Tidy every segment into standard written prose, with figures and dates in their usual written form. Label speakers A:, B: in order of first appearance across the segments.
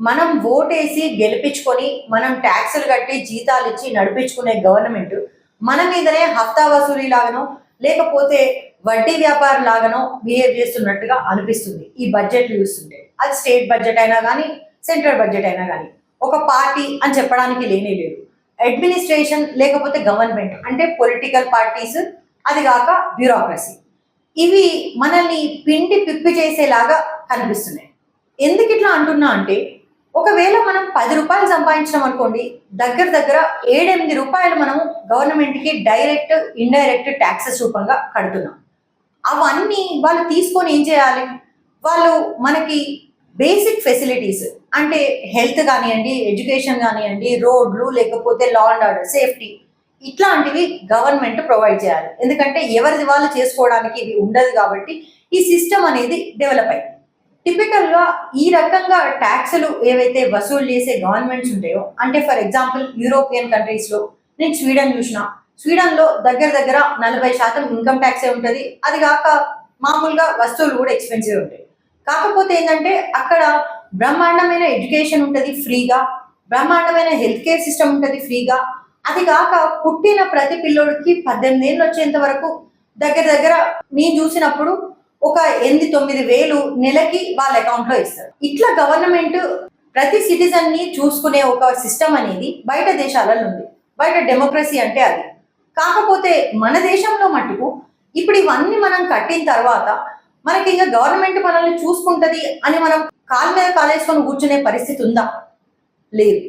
A: మనం ఓటేసి గెలిపించుకొని మనం ట్యాక్సులు కట్టి జీతాలు ఇచ్చి నడిపించుకునే గవర్నమెంట్ మన మీదనే హఫ్తా వసూలి లాగానో లేకపోతే వడ్డీ వ్యాపారం లాగానో బిహేవ్ చేస్తున్నట్టుగా అనిపిస్తుంది ఈ బడ్జెట్లు చూస్తుంటే. అది స్టేట్ బడ్జెట్ అయినా కానీ సెంట్రల్ బడ్జెట్ అయినా కానీ ఒక పార్టీ అని చెప్పడానికి లేనే లేదు. అడ్మినిస్ట్రేషన్ లేకపోతే గవర్నమెంట్ అంటే పొలిటికల్ పార్టీస్, అది కాక బ్యూరోక్రసీ, ఇవి మనల్ని పిండి పిప్పి చేసేలాగా కనిపిస్తున్నాయి. ఎందుకు ఇట్లా అంటున్నా అంటే, ఒకవేళ మనం 10 రూపాయలు సంపాదించడం అనుకోండి, దగ్గర దగ్గర 7-8 రూపాయలు మనము గవర్నమెంట్కి డైరెక్ట్ ఇండైరెక్ట్ ట్యాక్సెస్ రూపంగా కడుతున్నాం. అవన్నీ వాళ్ళు తీసుకొని ఏం చేయాలి? వాళ్ళు మనకి బేసిక్ ఫెసిలిటీస్ అంటే హెల్త్ కానివ్వండి, ఎడ్యుకేషన్ కానివ్వండి, రోడ్లు, లేకపోతే లా అండ్ ఆర్డర్, సేఫ్టీ, ఇట్లాంటివి గవర్నమెంట్ ప్రొవైడ్ చేయాలి. ఎందుకంటే ఎవరిది వాళ్ళు చేసుకోవడానికి ఇది ఉండదు కాబట్టి ఈ సిస్టమ్ అనేది డెవలప్ అయింది. టిపికల్గా ఈ రకంగా ట్యాక్సులు ఏవైతే వసూలు చేసే గవర్నమెంట్స్ ఉంటాయో, అంటే ఫర్ ఎగ్జాంపుల్ యూరోపియన్ కంట్రీస్లో నేను స్వీడన్ చూసిన, స్వీడన్లో దగ్గర దగ్గర 40% ఇన్కమ్ ట్యాక్సే ఉంటుంది. అది కాక మామూలుగా వస్తువులు కూడా ఎక్స్పెన్సివ్ ఉంటాయి. కాకపోతే ఏంటంటే అక్కడ బ్రహ్మాండమైన ఎడ్యుకేషన్ ఉంటుంది ఫ్రీగా, బ్రహ్మాండమైన హెల్త్ కేర్ సిస్టమ్ ఉంటుంది ఫ్రీగా. అది కాక పుట్టిన ప్రతి పిల్లోడికి 18 ఏళ్ళు వచ్చేంత వరకు దగ్గర దగ్గర నేను చూసినప్పుడు ఒక 8-9 వేలు నెలకి వాళ్ళ అకౌంట్లో ఇస్తారు. ఇట్లా గవర్నమెంట్ ప్రతి సిటిజన్ ని చూసుకునే ఒక సిస్టమ్ అనేది బయట దేశాలలో ఉంది. బయట డెమోక్రసీ అంటే అది. కాకపోతే మన దేశంలో మటుకు ఇప్పుడు ఇవన్నీ మనం కట్టిన తర్వాత మనకి ఇంకా గవర్నమెంట్ మనల్ని చూసుకుంటది అని మనం కాలు మీద కాలేసుకొని కూర్చునే పరిస్థితి ఉందా? లేదు.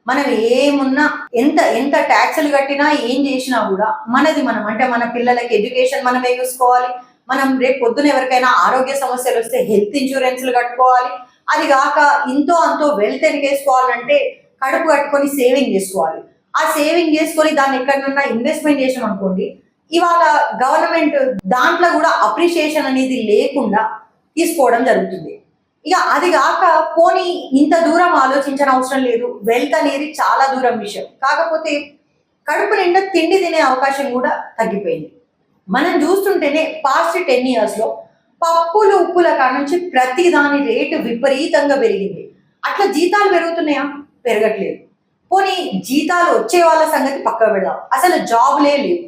A: మనం ఏమున్నా ఎంత ఎంత ట్యాక్సులు కట్టినా ఏం చేసినా కూడా మనది మనం, అంటే మన పిల్లలకి ఎడ్యుకేషన్ మనమే చూసుకోవాలి. మనం రేపు పొద్దున ఎవరికైనా ఆరోగ్య సమస్యలు వస్తే హెల్త్ ఇన్సూరెన్స్లు కట్టుకోవాలి. అది కాక ఇంతో అంతో వెల్త్ ఎనకేసుకోవాలంటే కడుపు కట్టుకొని సేవింగ్ చేసుకోవాలి. ఆ సేవింగ్ చేసుకొని దాన్ని ఎక్కడన్నా ఇన్వెస్ట్మెంట్ చేసాం అనుకోండి, ఇవాళ గవర్నమెంట్ దాంట్లో కూడా అప్రిషియేషన్ అనేది లేకుండా తీసుకోవడం జరుగుతుంది. ఇక అది కాక పోనీ ఇంత దూరం ఆలోచించిన అవసరం లేదు, వెల్త్ అనేది చాలా దూరం విషయం. కాకపోతే కడుపు నిండా తిండి తినే అవకాశం కూడా తగ్గిపోయింది. మనం చూస్తుంటేనే పాస్ట్ 10 yearsలో పప్పులు ఉప్పుల కాడ నుంచి ప్రతి దాని రేటు విపరీతంగా పెరిగింది. అట్లా జీతాలు పెరుగుతున్నాయా? పెరగట్లేదు. పోనీ జీతాలు వచ్చే వాళ్ళ సంగతి పక్క పెడదాం, అసలు జాబ్లే లేవు.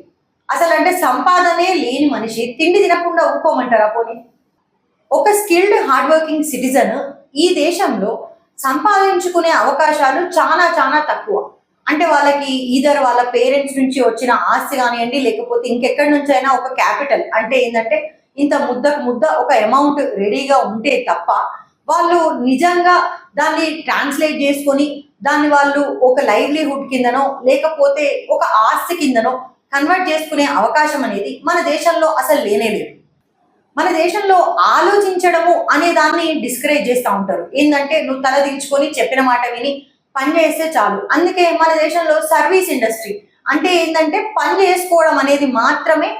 A: అసలు అంటే సంపాదనే లేని మనిషి తిండి తినకుండా ఊరుకోమంటారా? పోనీ ఒక స్కిల్డ్ హార్డ్ వర్కింగ్ సిటిజన్ ఈ దేశంలో సంపాదించుకునే అవకాశాలు చాలా చాలా తక్కువ. అంటే వాళ్ళకి ఈధర్ వాళ్ళ పేరెంట్స్ నుంచి వచ్చిన ఆస్తి కానివ్వండి, లేకపోతే ఇంకెక్కడి నుంచి అయినా ఒక క్యాపిటల్, అంటే ఏంటంటే ఇంత ముద్దకు ముద్ద ఒక అమౌంట్ రెడీగా ఉంటే తప్ప వాళ్ళు నిజంగా దాన్ని ట్రాన్స్లేట్ చేసుకొని దాన్ని వాళ్ళు ఒక లైవ్లీహుడ్ కిందనో లేకపోతే ఒక ఆస్తి కిందనో కన్వర్ట్ చేసుకునే అవకాశం అనేది మన దేశంలో అసలు లేనే లేదు. మన దేశంలో ఆలోచించడము అనే దాన్ని డిస్కరేజ్ చేస్తూ ఉంటారు. ఏంటంటే నువ్వు తలదించుకొని చెప్పిన మాట విని పని చేస్తే చాలు. అందుకే మన దేశంలో సర్వీస్ ఇండస్ట్రీ అంటే ఏంటంటే పని చేసుకోవడం అనేది మాత్రమే.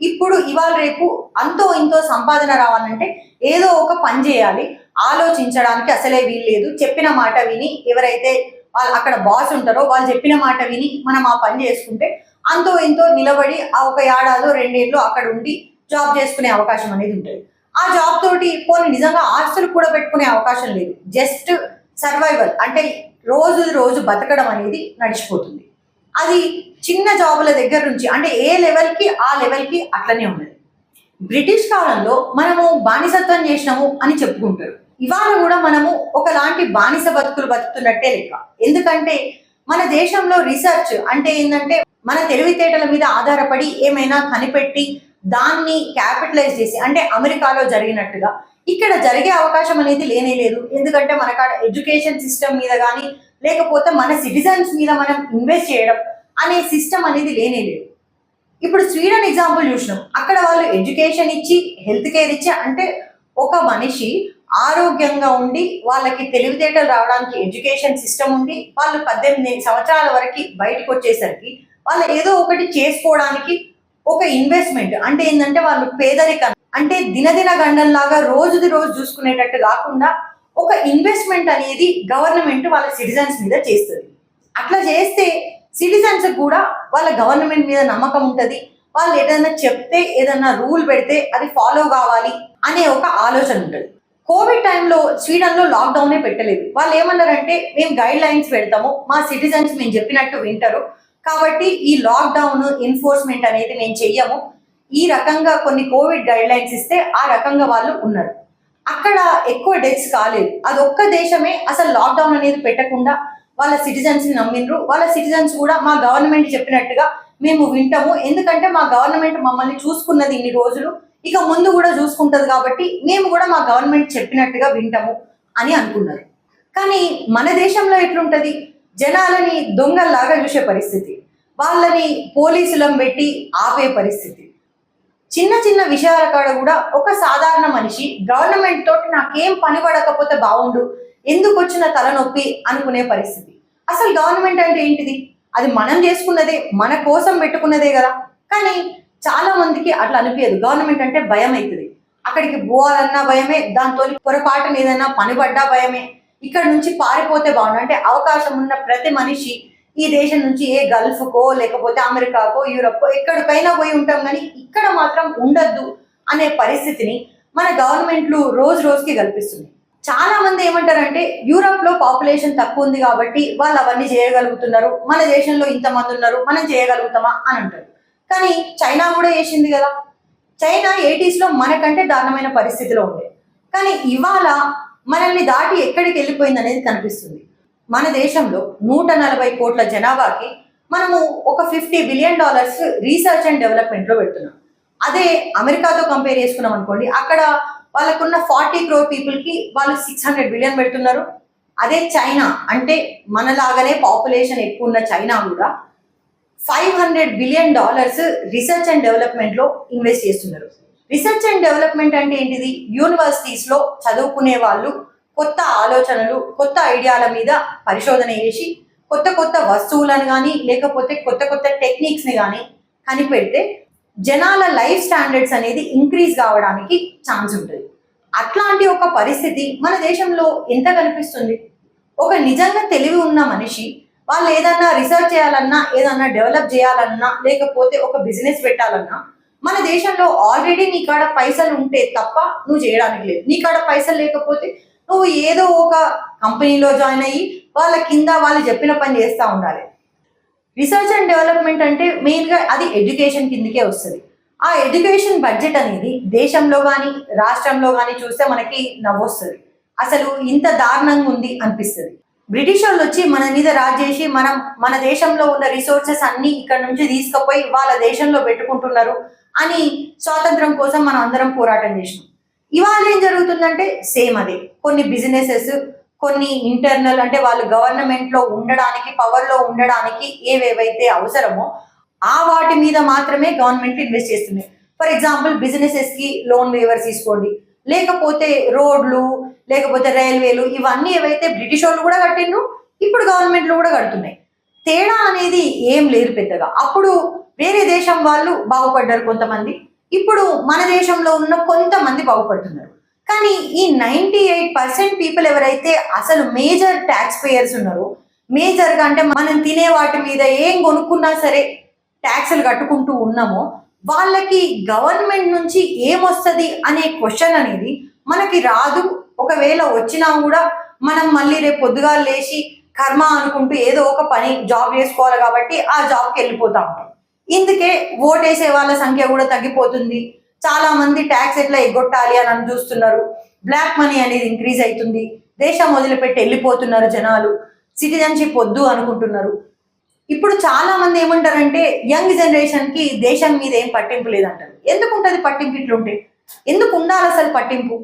A: ఇప్పుడు ఇవాళ రేపు అంతో ఇంతో సంపాదన రావాలంటే ఏదో ఒక పని చేయాలి, ఆలోచించడానికి అసలే వీల్లేదు. చెప్పిన మాట విని ఎవరైతే వాళ్ళు అక్కడ బాస్ ఉంటారో వాళ్ళు చెప్పిన మాట విని మనం ఆ పని చేసుకుంటే అంతో ఇంతో నిలబడి ఆ ఒక ఏడాదో 2 ఏళ్ళు అక్కడ ఉండి జాబ్ చేసుకునే అవకాశం అనేది ఉంటుంది. ఆ జాబ్ తోటి పోనీ నిజంగా ఆస్తులు కూడా పెట్టుకునే అవకాశం లేదు. జస్ట్ సర్వైవల్ అంటే రోజు రోజు బతకడం అనేది నడిచిపోతుంది. అది చిన్న జాబుల దగ్గర నుంచి అంటే ఏ లెవెల్కి ఆ లెవెల్కి అట్లనే ఉన్నది. బ్రిటిష్ కాలంలో మనము బానిసత్వం చేసినాము అని చెప్పుకుంటారు. ఇవాళ కూడా మనము ఒకలాంటి బానిస బతుకులు బతుకుతున్నట్టే లెక్క. ఎందుకంటే మన దేశంలో రీసెర్చ్ అంటే ఏంటంటే మన తెలివితేటల మీద ఆధారపడి ఏమైనా కనిపెట్టి దాన్ని క్యాపిటలైజ్ చేసి, అంటే అమెరికాలో జరిగినట్టుగా ఇక్కడ జరిగే అవకాశం అనేది లేనే లేదు. ఎందుకంటే మనకాడ ఎడ్యుకేషన్ సిస్టమ్ మీద కానీ లేకపోతే మన సిటిజన్స్ మీద మనం ఇన్వెస్ట్ చేయడం అనే సిస్టమ్ అనేది లేనే లేదు. ఇప్పుడు స్వీడన్ ఎగ్జాంపుల్ చూసినాం. అక్కడ వాళ్ళు ఎడ్యుకేషన్ ఇచ్చి హెల్త్ కేర్ ఇచ్చి, అంటే ఒక మనిషి ఆరోగ్యంగా ఉండి వాళ్ళకి తెలివితేటలు రావడానికి ఎడ్యుకేషన్ సిస్టమ్ ఉంది. వాళ్ళు 18 సంవత్సరాల వరకు బయటకు వచ్చేసరికి వాళ్ళు ఏదో ఒకటి చేసుకోవడానికి ఒక ఇన్వెస్ట్మెంట్, అంటే ఏంటంటే వాళ్ళు పేదరికం అంటే దినదిన గండంలాగా రోజుది రోజు చూసుకునేటట్టు కాకుండా ఒక ఇన్వెస్ట్మెంట్ అనేది గవర్నమెంట్ వాళ్ళ సిటిజన్స్ మీద చేస్తుంది. అట్లా చేస్తే సిటిజన్స్ కూడా వాళ్ళ గవర్నమెంట్ మీద నమ్మకం ఉంటుంది. వాళ్ళు ఏదైనా చెప్తే ఏదైనా రూల్ పెడితే అది ఫాలో కావాలి అనే ఒక ఆలోచన ఉంటుంది. కోవిడ్ టైంలో స్వీడన్లో లాక్డౌనే పెట్టలేదు. వాళ్ళు ఏమన్నారంటే మేము గైడ్ లైన్స్ పెడతాము, మా సిటిజన్స్ మేము చెప్పినట్టు వింటారు, కాబట్టి ఈ లాక్డౌన్ ఎన్ఫోర్స్మెంట్ అనేది మేము చెయ్యము, ఈ రకంగా కొన్ని కోవిడ్ గైడ్ లైన్స్ ఇస్తే ఆ రకంగా వాళ్ళు ఉన్నారు. అక్కడ ఎక్కువ డెత్స్ కాలేదు. అది ఒక్క దేశమే అసలు లాక్డౌన్ అనేది పెట్టకుండా వాళ్ళ సిటిజన్స్ ని నమ్మిండ్రు. వాళ్ళ సిటిజన్స్ కూడా మా గవర్నమెంట్ చెప్పినట్టుగా మేము వింటాము, ఎందుకంటే మా గవర్నమెంట్ మమ్మల్ని చూసుకున్నది ఇన్ని రోజులు, ఇక ముందు కూడా చూసుకుంటది, కాబట్టి మేము కూడా మా గవర్నమెంట్ చెప్పినట్టుగా వింటాము అని అనుకున్నారు. కానీ మన దేశంలో ఎట్లుంటది, జనాలని దొంగల్లాగా చూసే పరిస్థితి, వాళ్ళని పోలీసులను పెట్టి ఆపే పరిస్థితి. చిన్న చిన్న విషయాల కాడ కూడా ఒక సాధారణ మనిషి గవర్నమెంట్ తోటి నాకేం పని పడకపోతే బాగుండు, ఎందుకు వచ్చిన తలనొప్పి అనుకునే పరిస్థితి. అసలు గవర్నమెంట్ అంటే ఏంటిది, అది మనం చేసుకున్నదే, మన కోసం పెట్టుకున్నదే కదా. కానీ చాలా మందికి అట్లా అనిపించదు. గవర్నమెంట్ అంటే భయం అవుతుంది, అక్కడికి పోవాలన్నా భయమే, దాంతో పొరపాటున ఏదైనా పని పడ్డా భయమే, ఇక్కడ నుంచి పారిపోతే బాగుండు. అంటే అవకాశం ఉన్న ప్రతి మనిషి ఈ దేశం నుంచి ఏ గల్ఫ్కో లేకపోతే అమెరికాకో యూరప్కో ఎక్కడికైనా పోయి ఉంటాం, కానీ ఇక్కడ మాత్రం ఉండద్దు అనే పరిస్థితిని మన గవర్నమెంట్లు రోజు రోజుకి కల్పిస్తుంది. చాలా మంది ఏమంటారంటే యూరప్ లో పాపులేషన్ తక్కువ ఉంది కాబట్టి వాళ్ళు అవన్నీ చేయగలుగుతున్నారు, మన దేశంలో ఇంతమంది ఉన్నారు, మనం చేయగలుగుతామా అని అంటారు. కానీ చైనా కూడా చేసింది కదా. చైనా 80s లో మనకంటే దారుణమైన పరిస్థితిలో ఉంది, కానీ ఇవాళ మనల్ని దాటి ఎక్కడికి వెళ్ళిపోయింది అనేది కనిపిస్తుంది. మన దేశంలో 140 కోట్ల జనాభాకి మనము ఒక $50 బిలియన్ రీసెర్చ్ అండ్ డెవలప్మెంట్ లో పెడుతున్నాం. అదే అమెరికాతో కంపేర్ చేసుకున్నాం అనుకోండి, అక్కడ వాళ్ళకున్న 40 crore పీపుల్ కి వాళ్ళు 600 బిలియన్ పెడుతున్నారు. అదే చైనా అంటే మనలాగానే పాపులేషన్ ఎక్కువ ఉన్న చైనా కూడా $500 బిలియన్ రీసెర్చ్ అండ్ డెవలప్మెంట్ లో ఇన్వెస్ట్ చేస్తున్నారు. రీసెర్చ్ అండ్ డెవలప్మెంట్ అంటే ఏంటిది, యూనివర్సిటీస్ లో చదువుకునే వాళ్ళు కొత్త ఆలోచనలు కొత్త ఐడియాల మీద పరిశోధన చేసి కొత్త కొత్త వస్తువులను కానీ లేకపోతే కొత్త కొత్త టెక్నిక్స్ ని కానీ కనిపెడితే జనాల లైఫ్ స్టాండర్డ్స్ అనేది ఇంక్రీజ్ కావడానికి ఛాన్స్ ఉంటుంది. అట్లాంటి ఒక పరిస్థితి మన దేశంలో ఎంత కనిపిస్తుంది. ఒక నిజంగా తెలివి ఉన్న మనిషి వాళ్ళు ఏదన్నా రీసెర్చ్ చేయాలన్నా, ఏదన్నా డెవలప్ చేయాలన్నా, లేకపోతే ఒక బిజినెస్ పెట్టాలన్నా మన దేశంలో ఆల్రెడీ నీ కాడ పైసలు ఉంటే తప్ప నువ్వు చేయడానికి లేదు. నీ కాడ పైసలు లేకపోతే నువ్వు ఏదో ఒక కంపెనీలో జాయిన్ అయ్యి వాళ్ళ కింద వాళ్ళు చెప్పిన పని చేస్తూ ఉండాలి. రీసెర్చ్ అండ్ డెవలప్మెంట్ అంటే మెయిన్గా అది ఎడ్యుకేషన్ కిందకే వస్తుంది. ఆ ఎడ్యుకేషన్ బడ్జెట్ అనేది దేశంలో కానీ రాష్ట్రంలో కానీ చూస్తే మనకి నవ్వొస్తుంది. అసలు ఇంత దారుణంగా ఉంది అనిపిస్తుంది. బ్రిటిష్ వాళ్ళు వచ్చి మన మీద రాజ్ చేసి మన దేశంలో ఉన్న రిసోర్సెస్ అన్ని ఇక్కడ నుంచి తీసుకుపోయి వాళ్ళ దేశంలో పెట్టుకుంటున్నారు అని స్వాతంత్రం కోసం మనం అందరం పోరాటం చేసినాం. ఇవాళ ఏం జరుగుతుందంటే సేమ్ అదే. కొన్ని బిజినెసెస్, కొన్ని ఇంటర్నల్ అంటే వాళ్ళు గవర్నమెంట్ లో ఉండడానికి, పవర్ లో ఉండడానికి ఏవేవైతే అవసరమో ఆ వాటి మీద మాత్రమే గవర్నమెంట్ ఇన్వెస్ట్ చేస్తుంది. ఫర్ ఎగ్జాంపుల్ బిజినెసెస్ కి లోన్ వేవర్స్ తీసుకోండి, లేకపోతే రోడ్లు, లేకపోతే రైల్వేలు, ఇవన్నీ ఏవైతే బ్రిటిష్ వాళ్ళు కూడా కట్టిండ్రు, ఇప్పుడు గవర్నమెంట్లు కూడా కడుతున్నాయి. తేడా అనేది ఏం లేదు పెద్దగా. అప్పుడు వేరే దేశం వాళ్ళు బాగుపడ్డారు కొంతమంది, ఇప్పుడు మన దేశంలో ఉన్న కొంతమంది బాగుపడుతున్నారు. కానీ ఈ 98% పీపుల్ ఎవరైతే అసలు మేజర్ ట్యాక్స్ పేయర్స్ ఉన్నారో, మేజర్గా అంటే మనం తినే వాటి మీద ఏం కొనుక్కున్నా సరే ట్యాక్సులు కట్టుకుంటూ ఉన్నామో, వాళ్ళకి గవర్నమెంట్ నుంచి ఏమొస్తుంది అనే క్వశ్చన్ అనేది మనకి రాదు. ఒకవేళ వచ్చినా కూడా మనం మళ్ళీ రేపు పొద్దుగా లేచి కర్మ అనుకుంటూ ఏదో ఒక పని జాబ్ చేసుకోవాలి కాబట్టి ఆ జాబ్కి వెళ్ళిపోతా ఉంటాం. ఇందుకే ఓటేసే వాళ్ళ సంఖ్య కూడా తగ్గిపోతుంది. చాలా మంది ట్యాక్స్ ఎట్లా ఎగ్గొట్టాలి అని చూస్తున్నారు. బ్లాక్ మనీ అనేది ఇంక్రీజ్ అవుతుంది. దేశం వదిలిపెట్టి వెళ్ళిపోతున్నారు జనాలు. సిటిజన్షిప్ వద్దు అనుకుంటున్నారు. ఇప్పుడు చాలా మంది ఏమంటారంటే యంగ్ జనరేషన్ కి దేశం మీద ఏం పట్టింపు లేదంటారు. ఎందుకు ఉంటుంది పట్టింపు? ఇట్లుంటే ఎందుకు ఉండాలి అసలు పట్టింపు?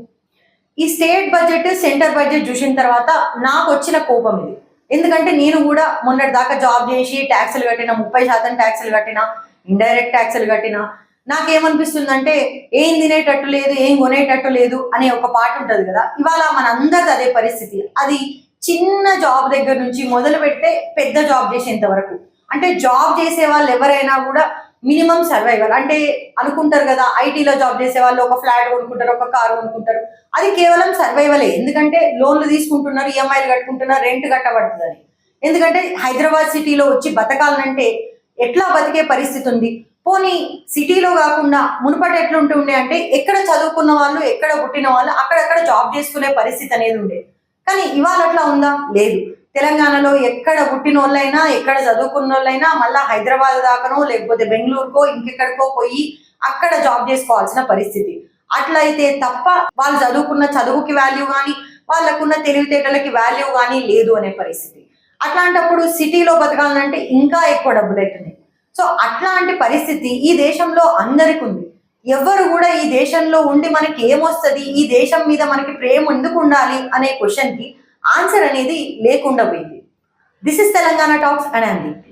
A: ఈ స్టేట్ బడ్జెట్ సెంటర్ బడ్జెట్ చూసిన తర్వాత నాకు వచ్చిన కోపం ఇది. ఎందుకంటే నేను కూడా మొన్నటి దాకా జాబ్ చేసి ట్యాక్సులు కట్టిన, 30% ట్యాక్సులు కట్టిన, ఇండైరెక్ట్ ట్యాక్సులు కట్టిన. నాకేమనిపిస్తుందంటే ఏం తినేటట్టు లేదు, ఏం కొనేటట్టు లేదు అనే ఒక పాట ఉంటుంది కదా. ఇవాళ మనందరిది అదే పరిస్థితి. అది చిన్న జాబ్ దగ్గర నుంచి మొదలు పెడితే పెద్ద జాబ్ చేసేంత వరకు. అంటే జాబ్ చేసే వాళ్ళు ఎవరైనా కూడా మినిమం సర్వైవల్ అంటే అనుకుంటారు కదా, ఐటీలో జాబ్ చేసే వాళ్ళు ఒక ఫ్లాట్ కొనుక్కుంటారు, ఒక కారు కొనుక్కుంటారు. అది కేవలం సర్వైవలే. ఎందుకంటే లోన్లు తీసుకుంటున్నారు, ఈఎంఐలు కట్టుకుంటున్నారు, రెంట్ కట్టబడుతుందని. ఎందుకంటే హైదరాబాద్ సిటీలో వచ్చి బతకాలంటే ఎట్లా బతికే పరిస్థితి ఉంది. పోనీ సిటీలో కాకుండా మునుపటి ఎట్లుంటుండే అంటే ఎక్కడ చదువుకున్న వాళ్ళు, ఎక్కడ పుట్టిన వాళ్ళు అక్కడక్కడ జాబ్ చేసుకునే పరిస్థితి అనేది ఉండే. కానీ ఇవాళ అట్లా ఉందా? లేదు. తెలంగాణలో ఎక్కడ పుట్టిన వాళ్ళైనా, ఎక్కడ చదువుకున్న వాళ్ళైనా మళ్ళా హైదరాబాద్ దాకానో లేకపోతే బెంగళూరుకో ఇంకెక్కడికో పోయి అక్కడ జాబ్ చేసుకోవాల్సిన పరిస్థితి. అట్లయితే తప్ప వాళ్ళు చదువుకున్న చదువుకి వాల్యూ కానీ, వాళ్ళకున్న తెలివితేటలకి వాల్యూ కానీ లేదు అనే పరిస్థితి. అట్లాంటప్పుడు సిటీలో బతకాలంటే ఇంకా ఎక్కువ డబ్బులు అవుతుంది. సో అట్లాంటి పరిస్థితి ఈ దేశంలో అందరికి ఉంది. ఎవరు కూడా ఈ దేశంలో ఉండి మనకి ఏమొస్తుంది, ఈ దేశం మీద మనకి ప్రేమ ఎందుకు ఉండాలి అనే క్వశ్చన్ కి ఆన్సర్ అనేది లేకుండా పోయింది. This is Telangana talks and I am Deepti.